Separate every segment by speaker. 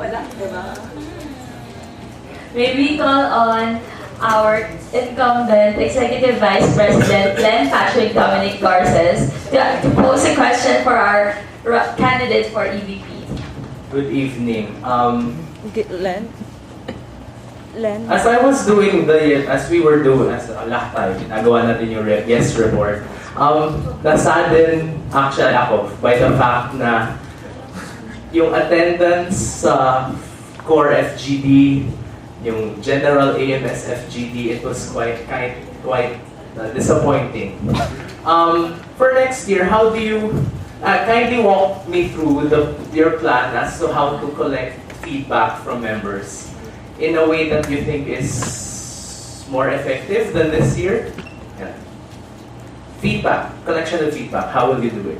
Speaker 1: Wala, diba?
Speaker 2: May we call on our incumbent Executive Vice President Len Patrick Dominic Garces to pose a question for our candidate for EVP.
Speaker 3: Good evening.
Speaker 1: Len?
Speaker 3: As I was doing as we were doing, as last time, nagawa natin yung guest report, nasadden actually ako by the fact na yung attendance sa core FGD, yung general AMS FGD, it was quite disappointing. For next year, how do you kindly walk me through your plan as to how to collect feedback from members in a way that you think is more effective than this year? Yeah. Feedback, collection of feedback, how will you do it?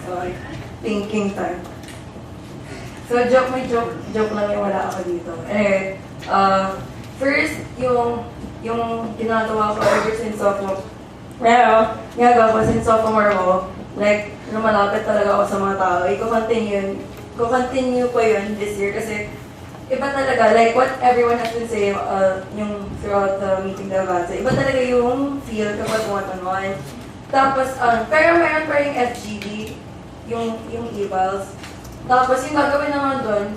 Speaker 4: Sorry. Thinking time. So, joke lang yung wala ako dito. Anyway, first, yung ginagawa ko ever since sophomore. Pero, ginagawa ko since sophomore ko, like, lumalapit talaga ako sa mga tao. Ko-continue ko yun this year kasi iba talaga, like what everyone has been saying yung throughout the meeting na advance, iba talaga yung feel kapag one-on-one. Tapos, pero meron pa rin FGD, yung evals. Tapos yung gagawin naman doon,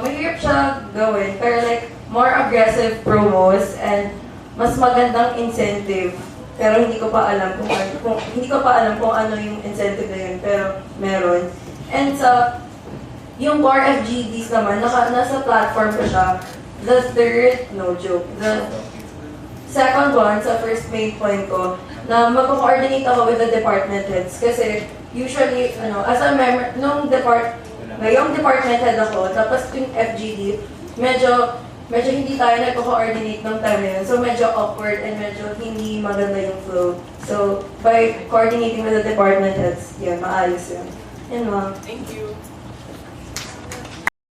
Speaker 4: mahirap siya gawin, pero like, more aggressive promos and mas magandang incentive. Pero hindi ko pa alam kung ano yung incentive na yun, pero meron. And sa yung core FGDs naman, nasa platform ko siya. The third, no joke, the second one, sa first main point ko, na mag-coordinate ako with the department heads. Kasi usually, as a member, ngayong department head ako, tapos yung FGD, medyo hindi tayo nagko-coordinate ng time na yun. So medyo awkward and medyo hindi maganda yung flow. So by coordinating with the department heads, yun, maayos yun. Yun lang.
Speaker 1: Thank you.